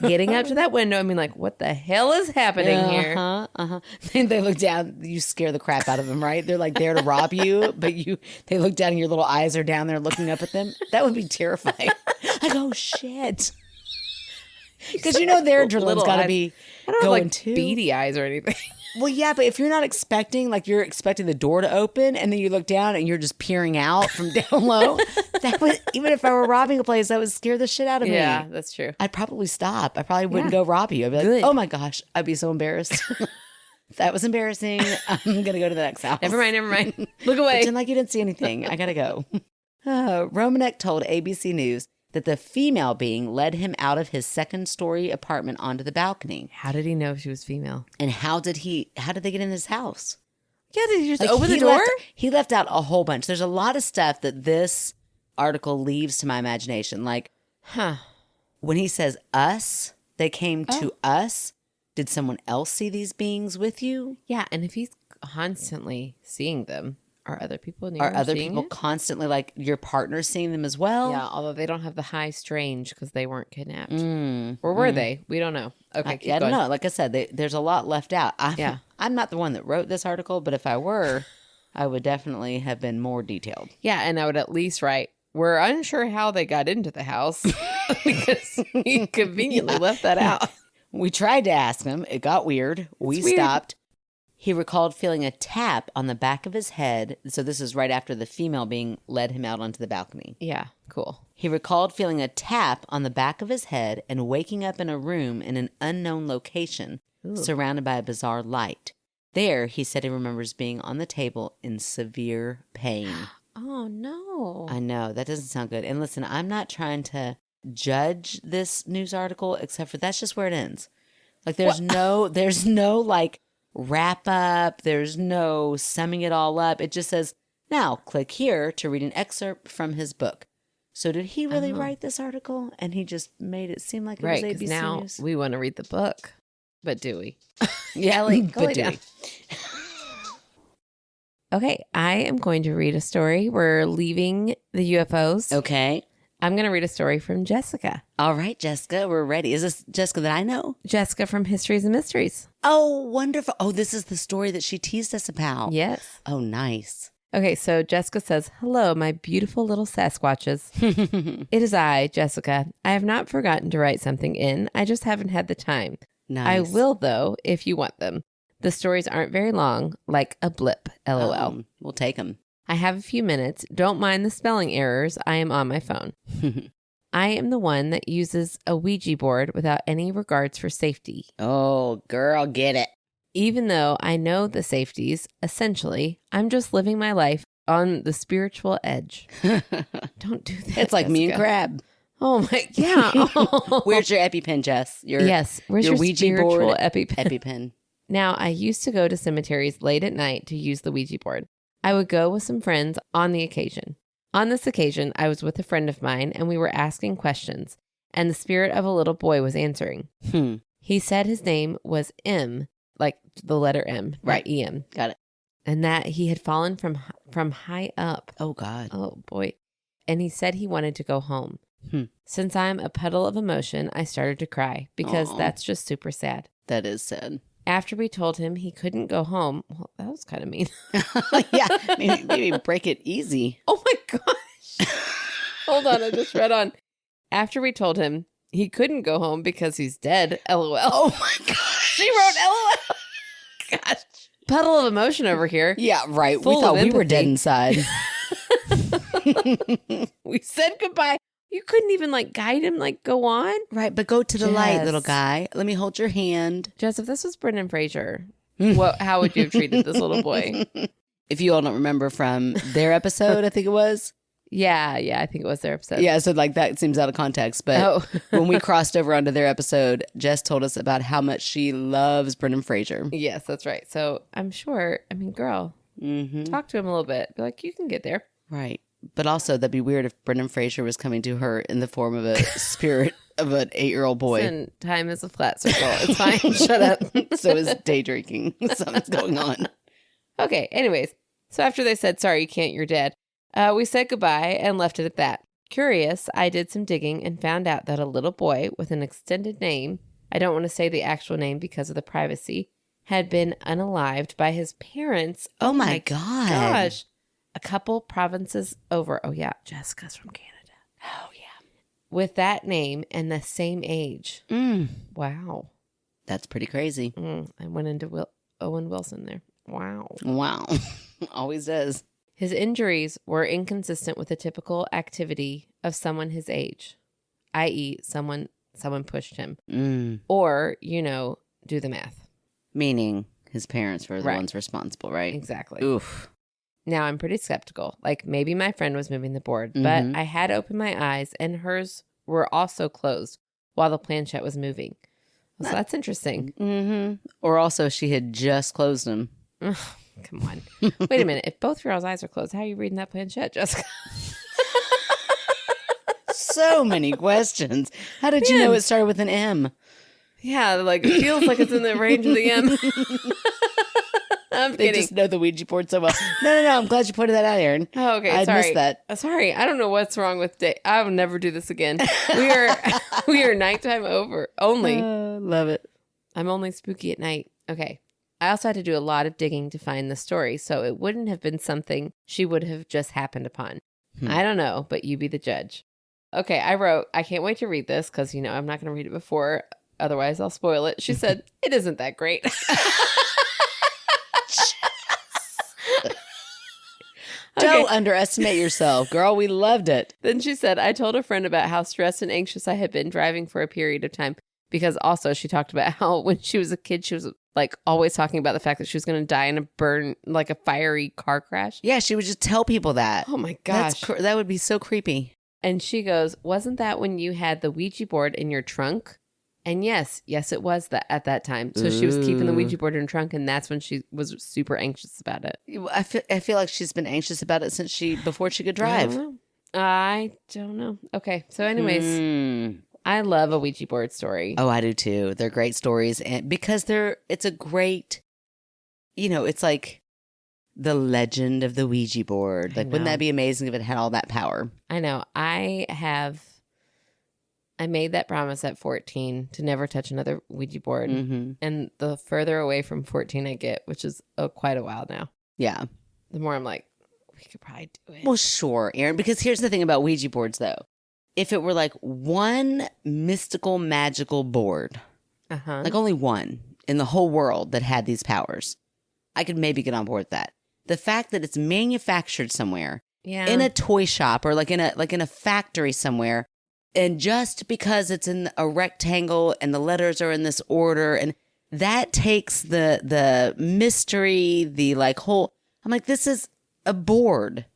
B: getting up to that window and being like, what the hell is happening here?
C: They look down. You scare the crap out of them, right? They're like there to rob you, but they look down and your little eyes are down there looking up at them. That would be terrifying. Like, oh shit. Because you know their adrenaline's
B: Little
C: got to
B: eyes.
C: be
B: I don't have
C: going
B: like
C: too.
B: beady eyes or anything.
C: Well, yeah, but if you're not expecting, like you're expecting the door to open and then you look down and you're just peering out from down low, that would, even if I were robbing a place, that would scare the shit out of me.
B: Yeah, that's true.
C: I'd probably stop. I probably wouldn't
B: Yeah.
C: go rob you. I'd be like,
B: Good.
C: oh my gosh, I'd be so embarrassed. That was embarrassing. I'm going to go to the next house.
B: Never mind. Look away.
C: Pretend like you didn't see anything. I got to go. Romanek told ABC News that the female being led him out of his second-story apartment onto the balcony.
B: How did he know she was female?
C: And how did they get in his house?
B: Yeah, did he just
C: Like,
B: open the
C: he
B: door?
C: He left out a whole bunch. There's a lot of stuff that this article leaves to my imagination. Like
B: Huh.
C: when he says us, they came to us. Did someone else see these beings with you?
B: Yeah, and if he's constantly seeing them, are other people near
C: Are
B: him
C: other
B: seeing
C: people
B: it?
C: constantly, like your partner, seeing them as well?
B: Yeah, although they don't have the high strange because they weren't kidnapped.
C: Mm.
B: Or were they? We don't know. Okay, keep
C: I don't
B: going.
C: know. Like I said, there's a lot left out.
B: Yeah.
C: I'm not the one that wrote this article, but if I were, I would definitely have been more detailed.
B: Yeah, and I would at least write, we're unsure how they got into the house because he conveniently left that out.
C: We tried to ask him. It got weird. We
B: weird.
C: stopped. He recalled feeling a tap on the back of his head. So this is right after the female being led him out onto the balcony.
B: Yeah, cool.
C: He recalled feeling a tap on the back of his head and waking up in a room in an unknown location, surrounded by a bizarre light. There, he said he remembers being on the table in severe pain.
B: Oh, no.
C: I know, that doesn't sound good. And listen, I'm not trying to judge this news article, except for that's just where it ends. Like there's no like wrap up, there's no summing it all up. It just says, now click here to read an excerpt from his book. So did he really write this article? And he just made it seem like it
B: Right,
C: was
B: because
C: ABC
B: now
C: News?
B: we want to read the book. But do we?
C: Yeah,
B: like, go
C: but
B: lay
C: do
B: down.
C: we?
B: Okay, I am going to read a story. We're leaving the UFOs.
C: Okay.
B: I'm going to read a story from Jessica.
C: All right, Jessica, we're ready. Is this Jessica that I know?
B: Jessica from Histories and Mysteries.
C: Oh, wonderful. Oh, this is the story that she teased us about.
B: Yes.
C: Oh, nice.
B: Okay, so Jessica says, hello, my beautiful little Sasquatches. It is I, Jessica. I have not forgotten to write something in. I just haven't had the time.
C: Nice.
B: I will, though, if you want them. The stories aren't very long, like a blip, LOL.
C: We'll take them.
B: I have a few minutes. Don't mind the spelling errors. I am on my phone. I am the one that uses a Ouija board without any regards for safety.
C: Oh, girl, get it.
B: Even though I know the safeties, essentially, I'm just living my life on the spiritual edge. Don't do that.
C: It's like me and
B: Jessica.
C: Crab.
B: Oh my, yeah.
C: Where's your EpiPen, Jess?
B: Yes. Where's your
C: Ouija
B: spiritual
C: board
B: EpiPen?
C: EpiPen.
B: Now, I used to go to cemeteries late at night to use the Ouija board. I would go with some friends on the occasion. On this occasion, I was with a friend of mine and we were asking questions, and the spirit of a little boy was answering. He said his name was M, like the letter M,
C: Right.
B: not EM,
C: Got it.
B: and that he had fallen from high up.
C: Oh, God.
B: Oh, boy. And he said he wanted to go home.
C: Hmm.
B: Since I'm a puddle of emotion, I started to cry because
C: Aw.
B: that's just super sad.
C: That is sad.
B: After we told him he couldn't go home, well, that was kind of mean.
C: Yeah, maybe break it easy.
B: Oh my gosh. Hold on, I just read on. After we told him he couldn't go home because he's dead, LOL.
C: Oh, my gosh.
B: She wrote LOL. Gosh. Puddle of emotion over here.
C: Yeah, right.
B: Full
C: we thought
B: of
C: we were
B: empathy.
C: dead inside.
B: We said goodbye. You couldn't even like guide him, like go on.
C: Right, but go to the light,
B: Jess.
C: little guy. Let me hold your hand.
B: Jess, if this was Brendan Fraser, how would you have treated this little boy?
C: If you all don't remember from their episode, I think it was.
B: Yeah, I think it was their episode.
C: Yeah, so like that seems out of context. But
B: Oh.
C: when we crossed over onto their episode, Jess told us about how much she loves Brendan Fraser.
B: Yes, that's right. So I'm sure, I mean, girl,
C: Mm-hmm.
B: talk to him a little bit. Be like, you can get there.
C: Right. But also, that'd be weird if Brendan Fraser was coming to her in the form of a spirit of an 8-year-old boy.
B: And time is a flat circle. It's fine. Shut up.
C: So is day drinking. Something's going on.
B: Okay, anyways. So after they said, sorry, you can't, you're dead, we said goodbye and left it at that. Curious, I did some digging and found out that a little boy with an extended name, I don't want to say the actual name because of the privacy, had been unalived by his parents.
C: Oh my God.
B: Gosh. A couple provinces over. Oh, yeah. Jessica's from Canada.
C: Oh, yeah.
B: With that name and the same age. Wow.
C: That's pretty crazy.
B: I went into Owen Wilson there. Wow.
C: Wow. Always does.
B: His injuries were inconsistent with the typical activity of someone his age, i.e., someone pushed him. Or, do the math.
C: Meaning his parents were the
B: Right.
C: ones responsible, right?
B: Exactly.
C: Oof.
B: Now I'm pretty skeptical. Like maybe my friend was moving the board, but I had opened my eyes and hers were also closed while the planchette was moving. So that's interesting.
C: Mm-hmm. Or also she had just closed them.
B: Come on. Wait a minute. If both your eyes are closed, how are you reading that planchette, Jessica?
C: So many questions. How did you know it started with an M?
B: Yeah, like it feels like it's in the range of the M. I'm
C: They
B: kidding.
C: just know the Ouija board so well. No. I'm glad you pointed that out, Aaron.
B: Oh, okay.
C: I
B: sorry.
C: missed that.
B: Sorry. I don't know what's wrong with day. I will never do this again. We are nighttime over only.
C: Love it.
B: I'm only spooky at night. Okay. I also had to do a lot of digging to find the story, so it wouldn't have been something she would have just happened upon. I don't know, but you be the judge. Okay, I wrote, I can't wait to read this because, I'm not going to read it before. Otherwise, I'll spoil it. She said, it isn't that great.
C: Don't underestimate yourself, girl. We loved it.
B: Then she said, I told a friend about how stressed and anxious I had been driving for a period of time because also she talked about how when she was a kid, she was like always talking about the fact that she was going to die in a fiery car crash.
C: Yeah, she would just tell people that.
B: Oh my gosh.
C: That would be so creepy.
B: And she goes, wasn't that when you had the Ouija board in your trunk? And yes, it was that at that time. So she was keeping the Ouija board in her trunk, and that's when she was super anxious about it.
C: I feel like she's been anxious about it since before she could drive.
B: I don't know. Okay, so anyways, I love a Ouija board story.
C: Oh, I do too. They're great stories, and because it's a great, it's like the legend of the Ouija board. Like, wouldn't that be amazing if it had all that power?
B: I know. I made that promise at 14 to never touch another Ouija board. And the further away from 14 I get, which is quite a while now,
C: Yeah.
B: the more I'm like, we could probably do it.
C: Well, sure, Aaron, because here's the thing about Ouija boards, though. If it were like one mystical, magical board, like only one in the whole world that had these powers, I could maybe get on board with that. The fact that it's manufactured somewhere in a toy shop or like in a factory somewhere, and just because it's in a rectangle and the letters are in this order, and that takes the mystery, the like whole. I'm like, this is a board.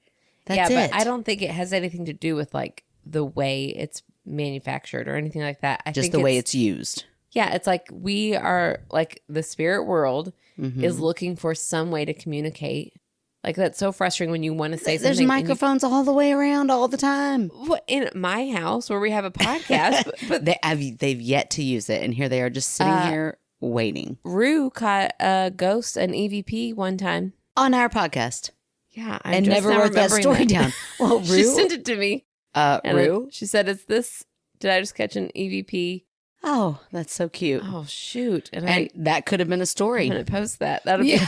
C: That's it.
B: But I don't think it has anything to do with like the way it's manufactured or anything like that. I
C: just
B: think
C: the way it's used.
B: Yeah, it's like we are like the spirit world is looking for some way to communicate. Like that's so frustrating when you want to say something.
C: There's microphones all the way around all the time.
B: In my house where we have a podcast, but
C: they've yet to use it, and here they are just sitting here waiting.
B: Rue caught a ghost, an EVP one time
C: On our podcast.
B: Yeah,
C: and never wrote that story down. Well, Rue,
B: she sent it to me.
C: Rue,
B: she said, "Is this? Did I just catch an EVP?"
C: Oh, that's so cute.
B: Oh shoot!
C: And that could have been a story.
B: I'm gonna post that. That'll be.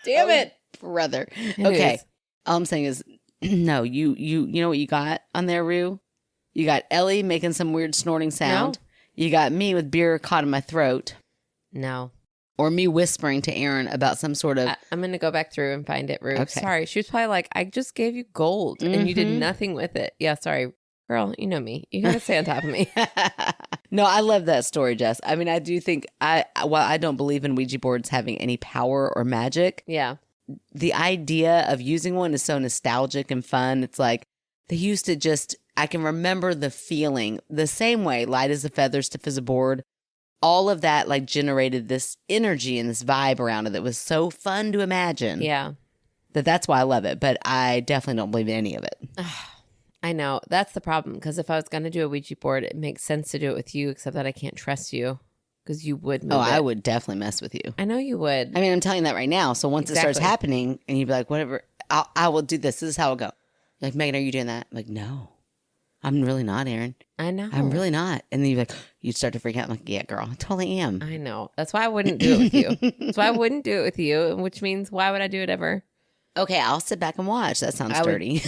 B: Damn it,
C: brother.
B: Anyways.
C: Okay, all I'm saying is, no. You know what you got on there, Rue? You got Ellie making some weird snorting sound.
B: No.
C: You got me with beer caught in my throat.
B: No.
C: Or me whispering to Aaron about some sort of...
B: I'm going to go back through and find it, Rue.
C: Okay.
B: Sorry. She was probably like, I just gave you gold and you did nothing with it. Yeah, sorry. Girl, you know me. You got to stay on top of me.
C: No, I love that story, Jess. I mean, I do think, while I don't believe in Ouija boards having any power or magic,
B: Yeah.
C: the idea of using one is so nostalgic and fun. It's like they used to just... I can remember the feeling the same way, light as a feather, stiff as a board. All of that like generated this energy and this vibe around it that was so fun to imagine.
B: Yeah.
C: That's why I love it. But I definitely don't believe in any of it.
B: I know. That's the problem. Because if I was going to do a Ouija board, it makes sense to do it with you, except that I can't trust you. because you would move
C: Oh, I
B: it.
C: would definitely mess with you.
B: I know you would.
C: I mean, I'm telling you that right now. So once it starts
B: Exactly.
C: happening and you'd be like, whatever, I will do this. This is how it'll go. You're like, Megan, are you doing that? I'm like, no, I'm really not, Aaron.
B: I know.
C: I'm really not. And then you're like, you'd start to freak out. I'm like, yeah, girl, I totally am.
B: I know. That's why I wouldn't do it with you. That's why I wouldn't do it with you, which means why would I do it ever?
C: Okay, I'll sit back and watch. That sounds
B: I would-
C: dirty.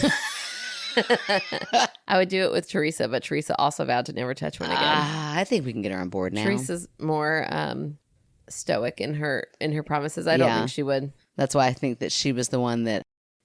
B: I would do it with Teresa, but Teresa also vowed to never touch one again.
C: I think we can get her on board now.
B: Teresa's more stoic in her promises. I don't
C: Yeah.
B: think she would.
C: That's why I think that she was the one that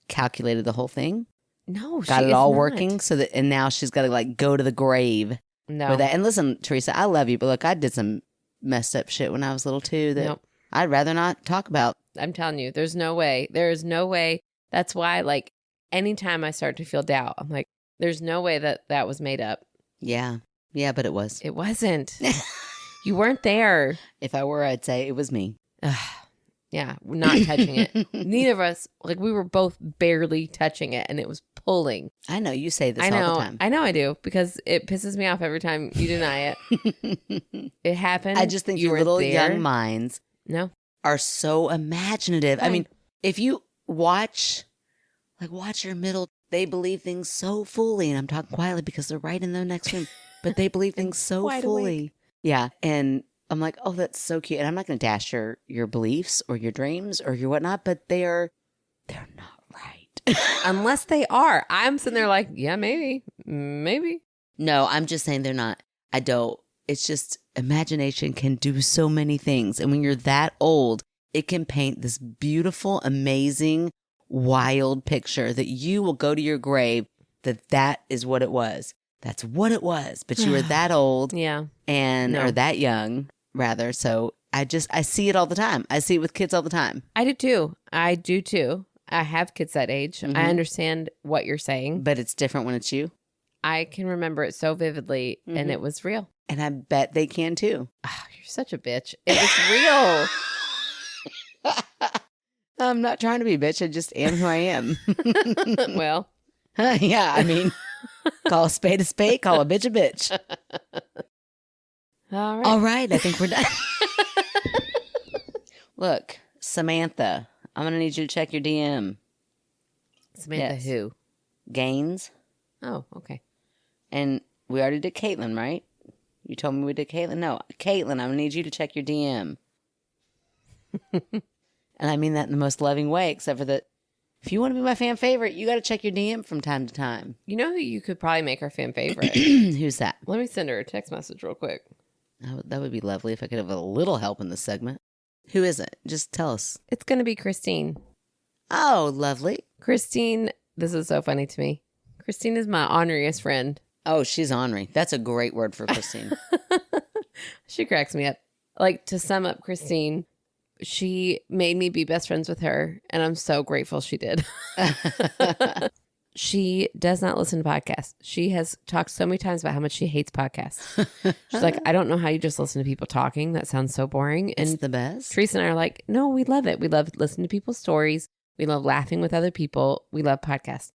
C: calculated the whole thing,
B: No,
C: got
B: she
C: it
B: is
C: all
B: not.
C: working, so that, and now she's got to like go to the grave
B: No,
C: with that. And listen, Teresa, I love you, but look, I did some messed up shit when I was little too that
B: Nope.
C: I'd rather not talk about.
B: I'm telling you, there's no way. There is no way. That's why, like, anytime I start to feel doubt, I'm like, there's no way that was made up.
C: Yeah, but it was.
B: It wasn't. You weren't there.
C: If I were, I'd say it was me.
B: Yeah, we're not touching it. Neither of us, like, we were both barely touching it, and it was pulling.
C: I know you say this
B: I know,
C: all the time.
B: I know I do, because it pisses me off every time you deny it. It happened.
C: I just think
B: you
C: your
B: weren't
C: little
B: there.
C: young minds
B: No.
C: are so imaginative. I
B: Fine.
C: mean, if you watch your middle, they believe things so fully, and I'm talking quietly because they're right in the next room, but they believe things so
B: Wide
C: fully.
B: awake.
C: Yeah, and I'm like, oh, that's so cute. And I'm not going to dash your beliefs or your dreams or your whatnot, but they're not right.
B: Unless they are. I'm sitting there like, yeah, maybe.
C: No, I'm just saying they're not. I don't. It's just imagination can do so many things. And when you're that old, it can paint this beautiful, amazing, wild picture that you will go to your grave that is what it was. That's what it was. But you were that old
B: Yeah.
C: and
B: No.
C: or that young, rather. So I see it all the time. I see it with kids all the time.
B: I do too. I have kids that age.
C: Mhm.
B: I understand what you're saying.
C: But it's different when it's you.
B: I can remember it so vividly, and
C: Mhm.
B: it was real.
C: And I bet they can too.
B: Oh, you're such a bitch. It was real.
C: I'm not trying to be a bitch. I just am who I am.
B: Well,
C: Yeah, I mean, call a spade, call a bitch.
B: all right.
C: All right, I think we're done. Look, Samantha, I'm going to need you to check your DM.
B: Samantha
C: yes.
B: who?
C: Gaines.
B: Oh, okay.
C: And we already did Caitlin, right? You told me we did Caitlin? No, Caitlin, I'm going to need you to check your DM. And I mean that in the most loving way, except for that if you want to be my fan favorite, you got to check your DM from time to time.
B: You know who you could probably make our fan favorite?
C: Who's that?
B: Let me send her a text message real quick.
C: That would be lovely if I could have a little help in this segment. Who is it? Just tell us.
B: It's going to be Christine.
C: Oh, lovely.
B: Christine, this is so funny to me. Christine is my honoriest friend.
C: Oh, she's ornery. That's a great word for Christine.
B: She cracks me up. Like, to sum up Christine, she made me be best friends with her, and I'm so grateful she did. She does not listen to podcasts. She has talked so many times about how much she hates podcasts. She's like, I don't know how you just listen to people talking. That sounds so boring.
C: It's
B: And
C: the best.
B: Teresa and I are like, no, we love it. We love listening to people's stories. We love laughing with other people. We love podcasts.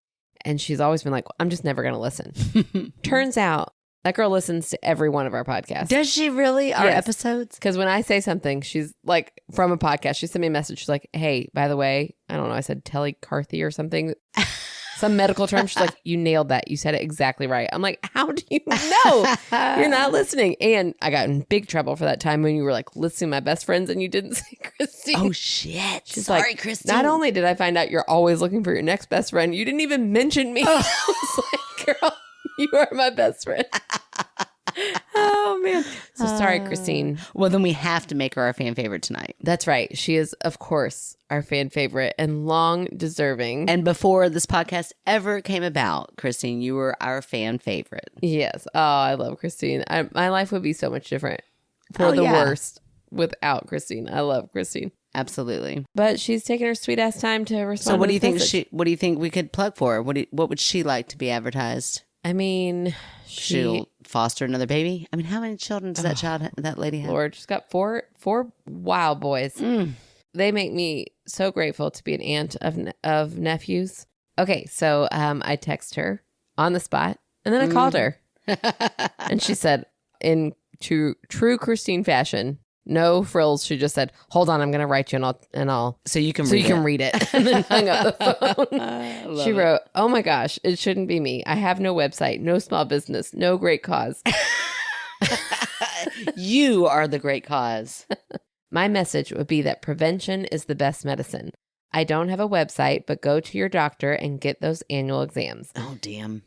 B: And she's always been like, I'm just never going to listen. Turns out that girl listens to every one of our podcasts.
C: Does she really? Our
B: Yes.
C: episodes?
B: Because when I say something, she's like, from a podcast, she sent me a message. She's like, hey, by the way, I don't know, I said telecarthy or something. Some medical term. She's like, you nailed that. You said it exactly right. I'm like, how do you know? You're not listening. And I got in big trouble for that time when you were like listening to my best friends and you didn't say Christine.
C: Oh, shit.
B: She's
C: Sorry,
B: like,
C: Christine.
B: not only did I find out you're always looking for your next best friend, you didn't even mention me. I was like, girl, you are my best friend. Oh, man. So sorry, Christine.
C: Well, then we have to make her our fan favorite tonight.
B: That's right. She is, of course, our fan favorite and long deserving.
C: And before this podcast ever came about, Christine, you were our fan favorite.
B: Yes. Oh, I love Christine. My life would be so much different for
C: Oh,
B: the
C: yeah.
B: worst without Christine. I love Christine.
C: Absolutely.
B: But she's taking her sweet ass time to respond.
C: So what
B: to
C: do you
B: this
C: think
B: message.
C: what do you think we could plug for her? What would she like to be advertised?
B: I mean,
C: She'll foster another baby? I mean, how many children does that lady have?
B: Lord, she's got four wild boys.
C: Mm.
B: They make me so grateful to be an aunt of nephews. Okay, so I text her on the spot, and then I called her, and she said, in true Christine fashion, No frills. She just said, "Hold on, I'm going to write you and I'll
C: So you can
B: so
C: read
B: you can
C: it.
B: read it." And then hung up the phone.
C: I love
B: She
C: it.
B: wrote, "Oh my gosh, it shouldn't be me. I have no website, no small business, no great cause.
C: You are the great cause.
B: My message would be that prevention is the best medicine. I don't have a website, but go to your doctor and get those annual exams."
C: Oh, damn.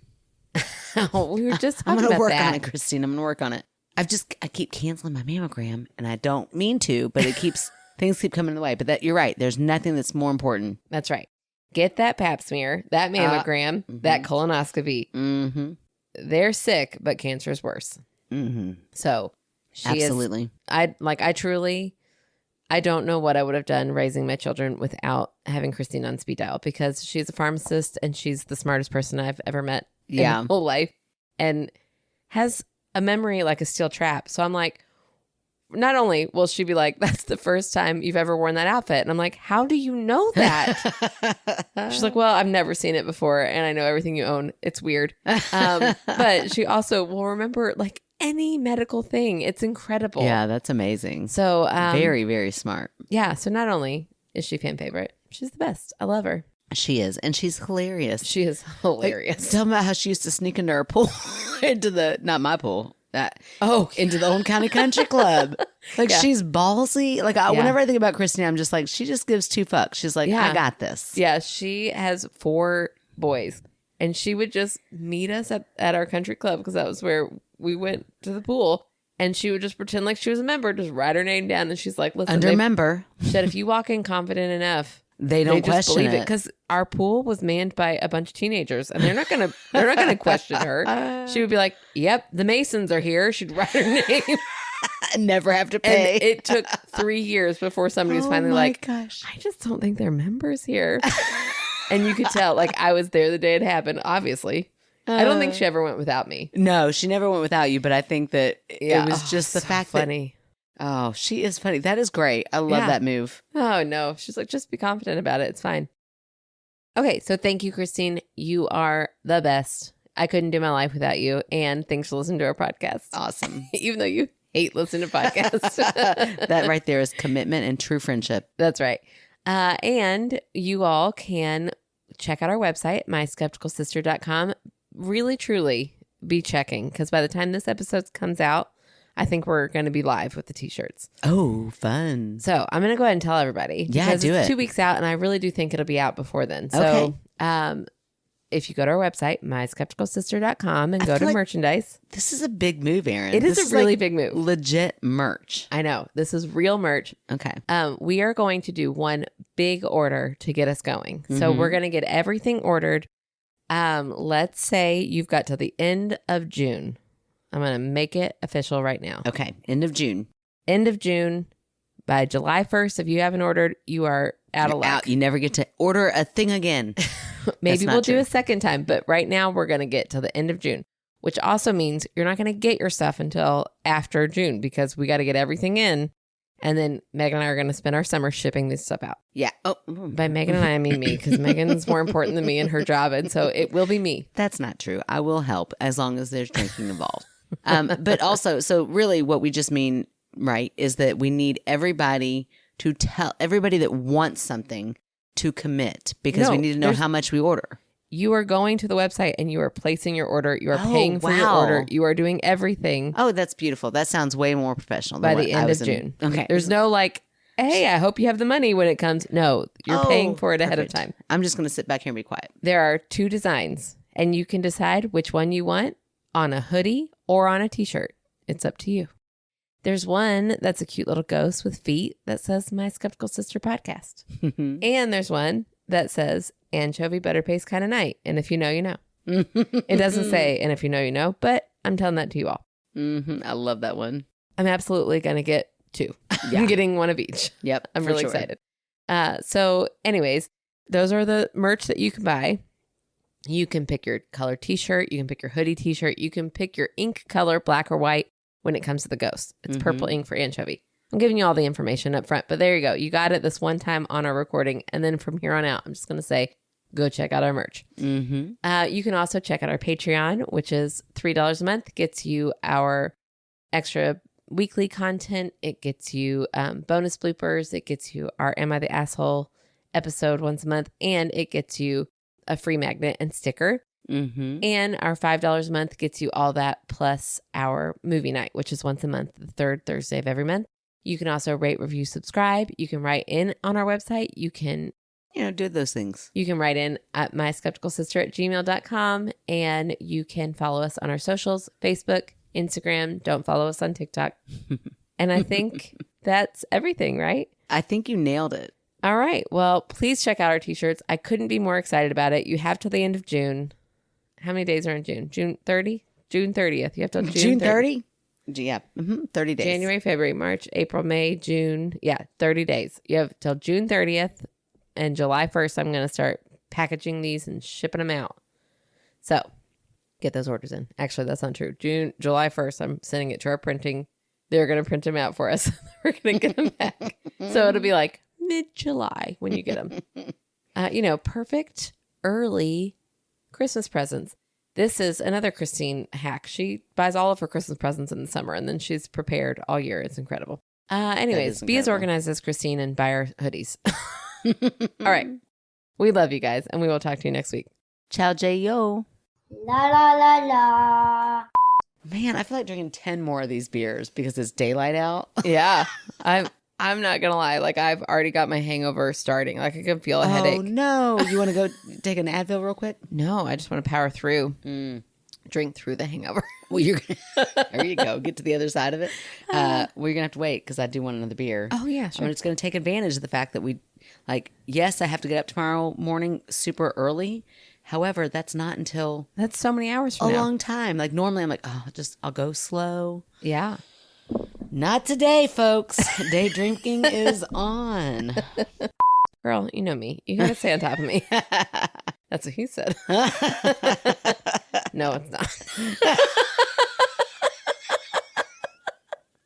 B: Oh, we were just
C: I'm
B: talking
C: going to
B: about
C: work
B: that.
C: on it, Christine. I'm going to work on it. I keep canceling my mammogram, and I don't mean to, but things keep coming in the way. But you're right. There's nothing that's more important.
B: That's right. Get that pap smear, that mammogram, that colonoscopy.
C: Mm-hmm.
B: They're sick, but cancer is worse.
C: Mm-hmm.
B: So
C: Absolutely.
B: I don't know what I would have done raising my children without having Christine on speed dial, because she's a pharmacist and she's the smartest person I've ever met in
C: Yeah.
B: my whole life, and has a memory like a steel trap. So I'm like, not only will she be like, "That's the first time you've ever worn that outfit," and I'm like, "How do you know that?" She's like, "Well, I've never seen it before, and I know everything you own. It's weird." But she also will remember like any medical thing. It's incredible.
C: Yeah, that's amazing.
B: So
C: Very, very smart.
B: yeah. So not only is she fan favorite, she's the best. I love her.
C: She is. And she's hilarious.
B: She is hilarious.
C: Tell me about how she used to sneak into our pool, not my pool,
B: Oh,
C: into the Old County Country Club. Like,
B: Yeah.
C: she's ballsy. Like,
B: Yeah.
C: whenever I think about Christine, I'm just like, she just gives two fucks. She's like,
B: Yeah.
C: I got this.
B: yeah. She has 4 boys, and she would just meet us at our country club, because that was where we went to the pool. And she would just pretend like she was a member, just write her name down, and she's like, "Listen,
C: Under member,
B: she said, if you walk in confident enough,
C: they don't
B: they just
C: question
B: believe it."
C: it.
B: Because our pool was manned by a bunch of teenagers, and they're not gonna question her. She would be like, "Yep, the Masons are here." She'd write her name.
C: I never have to
B: And
C: pay.
B: it took 3 years before somebody was
C: Oh
B: finally
C: my
B: like,
C: gosh.
B: "I just don't think they're members here." And you could tell, like, I was there the day it happened, obviously. I don't think she ever went without me.
C: No, she never went without you, but I think that
B: Yeah.
C: it was just the
B: so
C: fact
B: funny.
C: that, oh, she is funny. That is great. I love
B: Yeah.
C: that move.
B: Oh, no. She's like, "Just be confident about it. It's fine." Okay. So thank you, Christine. You are the best. I couldn't do my life without you. And thanks for listening to our podcast.
C: Awesome.
B: Even though you hate listening to podcasts.
C: That right there is commitment and true friendship.
B: That's right. And you all can check out our website, myskepticalsister.com. Really, truly be checking, because by the time this episode comes out, I think we're going to be live with the t-shirts.
C: Oh, fun.
B: So I'm going to go ahead and tell everybody.
C: Yeah,
B: because
C: do
B: it's
C: it.
B: 2 weeks out, and I really do think it'll be out before then. So
C: Okay.
B: if you go to our website, myskepticalsister.com, and
C: I
B: go
C: feel
B: to
C: like
B: merchandise,
C: This is a big move, Aaron.
B: it is
C: This
B: a really
C: like
B: big move.
C: legit merch.
B: I know. This is real merch.
C: Okay.
B: We are going to do one big order to get us going. So
C: Mhm.
B: we're going to get everything ordered. Let's say you've got till the end of June. I'm going to make it official right now.
C: Okay. End of June.
B: End of June. By July 1st, if you haven't ordered, you are out of
C: You're
B: luck.
C: out. You never get to order a thing again.
B: Maybe
C: not
B: we'll do
C: true.
B: a second time, but right now we're going to get till the end of June, which also means you're not going to get your stuff until after June, because we got to get everything in. And then Megan and I are going to spend our summer shipping this stuff out.
C: Yeah. Oh,
B: By Megan and I mean me, because Megan's more important than me in her job. And so it will be me.
C: that's not true. I will help as long as there's drinking involved. But also, so really what we just mean, right, is that we need everybody to tell everybody that wants something to commit, because
B: No,
C: we need to know
B: there's-
C: how much we order.
B: You are going to the website and you are placing your order. You are
C: Oh,
B: paying for your
C: wow.
B: order. You are doing everything
C: Oh, that's beautiful. That sounds way more professional
B: by
C: than
B: the
C: what I
B: end of
C: was in-
B: June.
C: Okay.
B: There's no like, "Hey, I hope you have the money when it comes." No, you're
C: Oh,
B: paying for it ahead of
C: perfect.
B: time.
C: I'm just going to sit back here and be quiet.
B: There are 2 designs, and you can decide which one you want on a hoodie or on a t-shirt. It's up to you. There's one that's a cute little ghost with feet that says My Skeptical Sister Podcast. And there's one that says Anchovy Butter Paste Kind of Night. And if you know, you know. It doesn't say, and if you know, you know, but I'm telling that to you all.
C: I love that one.
B: I'm absolutely going to get 2.
C: Yeah.
B: I'm getting one of each.
C: Yep.
B: I'm
C: for
B: really
C: sure.
B: excited. So anyways, those are the merch that you can buy. You can pick your color t-shirt. You can pick your hoodie t-shirt. You can pick your ink color, black or white, when it comes to the ghost. It's purple ink for anchovy. I'm giving you all the information up front, but there you go. You got it this one time on our recording. And then from here on out, I'm just going to say, go check out our merch. You can also check out our Patreon, which is $3 a month, gets you our extra weekly content. It gets you bonus bloopers. It gets you our Am I the Asshole episode once a month. And it gets you a free magnet and sticker.
C: Mm-hmm.
B: And our $5 a month gets you all that plus our movie night, which is once a month, the third Thursday of every month. You can also rate, review, subscribe. You can write in on our website. You can
C: Do those things.
B: You can write in at myskepticalsister@gmail.com, and you can follow us on our socials, Facebook, Instagram. Don't follow us on TikTok. And I think that's everything, right?
C: I think you nailed it.
B: All right. Well, please check out our t-shirts. I couldn't be more excited about it. You have till the end of June. How many days are in June? June 30? June 30th. You have till
C: June 30? Yeah. 30 days.
B: January, February, March, April, May, June. Yeah, 30 days. You have till June 30th. And July 1st, I'm going to start packaging these and shipping them out. So get those orders in. Actually, that's not true. July 1st, I'm sending it to our printing. They're going to print them out for us. We're going to get them back. So it'll be like mid-July when you get them. Perfect early Christmas presents. This is another Christine hack. She buys all of her Christmas presents in the summer, and then she's prepared all year. It's incredible. Anyways, be as organized as Christine and buy our hoodies. All right. We love you guys, and we will talk to you next week.
C: Ciao, J-Yo.
D: La la la la.
C: Man, I feel like drinking 10 more of these beers because it's daylight out.
B: Yeah. I'm not going to lie. Like, I've already got my hangover starting. Like, I can feel a headache.
C: Oh, no. You want to go take an Advil real quick?
B: No, I just want to power through. Drink through the hangover.
C: Well, there you go. Get to the other side of it. Well, you're going to have to wait because I do want another beer.
B: Oh, yeah, sure.
C: I'm just going to take advantage of the fact that yes, I have to get up tomorrow morning super early. However, that's not until
B: That's so many hours
C: a
B: from now.
C: long time. Like normally I'm like, I'll go slow.
B: Yeah.
C: Not today, folks. Day drinking is on.
B: Girl, you know me. You got to stay on top of me. That's what he said. No, it's not.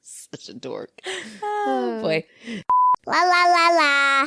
C: Such a dork.
B: Oh, boy.
D: La la la la.